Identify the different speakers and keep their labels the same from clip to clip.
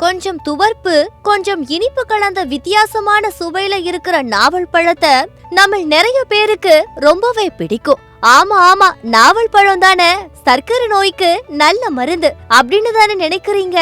Speaker 1: கொஞ்சம் துவர்ப்பு கொஞ்சம் இனிப்பு கலந்த வித்தியாசமான சுவையில இருக்கிற நாவல் பழத்தை நம்ம நிறைய பேருக்கு ரொம்பவே பிடிக்கும். ஆமா ஆமா, நாவல் பழம் தானே சர்க்கரை நோய்க்கு நல்ல மருந்து அப்படின்னு தானே நினைக்கிறீங்க.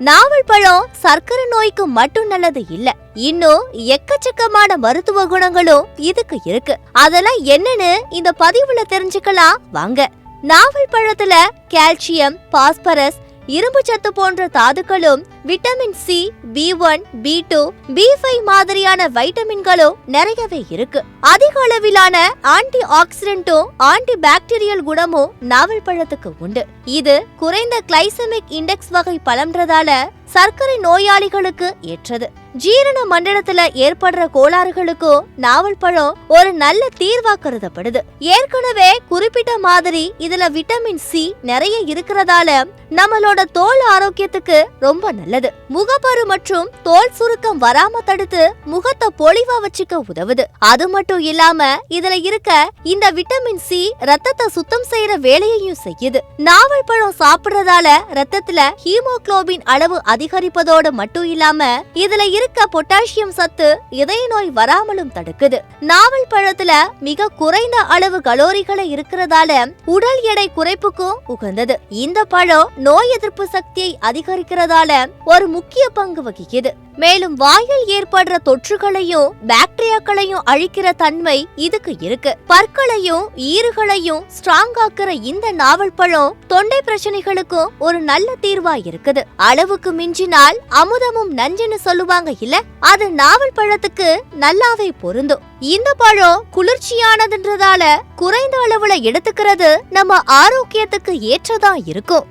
Speaker 1: நாவல் பழம் சர்க்கரை நோய்க்கு மட்டும் நல்லது இல்ல, இன்னும் எக்கச்சக்கமான மருத்துவ குணங்களும் இதுக்கு இருக்கு. அதெல்லாம் என்னன்னு இந்த பதிவுல தெரிஞ்சுக்கலாம் வாங்க. நாவல் பழத்துல கால்சியம், பாஸ்பரஸ், இரும்பு சத்து போன்ற தாதுக்களும், vitamin C, B1, B2, B5 மாதிரியான வைட்டமின்களும் நிறையவே இருக்கு. அதிக அளவிலான ஆன்டி ஆக்சிடென்ட்டும் ஆன்டி பாக்டீரியல் குணமும் நாவல் பழத்துக்கு உண்டு. இது குறைந்த கிளைசெமிக் இண்டெக்ஸ் வகை பழம்ன்றதால சர்க்கரை நோயாளிகளுக்கு ஏற்றது. ஜீரண மண்டலத்துல ஏற்படுற கோளாறுகளுக்கும் நாவல் பழம் ஒரு நல்ல தீர்வா கருதப்படுது. ஏற்கனவே குறிப்பிட்ட மாதிரி இதுல விட்டமின் சி நிறைய இருக்கிறதால நம்மளோட தோல் ஆரோக்கியத்துக்கு ரொம்ப நல்லது. முகப்பரு மற்றும் தோல் சுருக்கம் வராம தடுத்து முகத்தை பொலிவா வச்சுக்க உதவுது. அது மட்டும் இல்லாம இதுல இருக்க இந்த விட்டமின் சி ரத்தத்தை சுத்தம் செய்யற வேலையையும் செய்யுது. நாவல் பழம் சாப்பிடுறதால ரத்தத்துல ஹீமோகுளோபின் அளவு அதிகரிப்பதோடு மட்டும் இல்லாம இதுல இருக்க பொட்டாசியம் சத்து இதய நோய் வராமலும் தடுக்குது. நாவல் பழத்துல மிக குறைந்த அளவு கலோரிகளை இருக்கிறதால உடல் எடை குறைப்புக்கும் உகந்தது. இந்த பழம் நோய் எதிர்ப்பு சக்தியை அதிகரிக்கிறதால ஒரு முக்கிய பங்கு வகிக்குது. மேலும் வாயில் ஏற்படுற தொற்றுகளையும் பாக்டீரியாக்களையும் அழிக்கிற தன்மை இதுக்கு இருக்கு. பற்களையும் ஈறுகளையும் ஸ்ட்ராங் ஆக்குற இந்த நாவல் பழம் தொண்டை பிரச்சனைகளுக்கும் ஒரு நல்ல தீர்வா இருக்குது. அளவுக்கு மிஞ்சினால் அமுதமும் நஞ்சுன்னு சொல்லுவாங்க இல்ல, அது நாவல் பழத்துக்கு நல்லாவே பொருந்தும். இந்த பழம் குளிர்ச்சியானதுன்றதால குறைந்த அளவுல எடுத்துக்கிறது நம்ம ஆரோக்கியத்துக்கு ஏற்றதா இருக்கும்.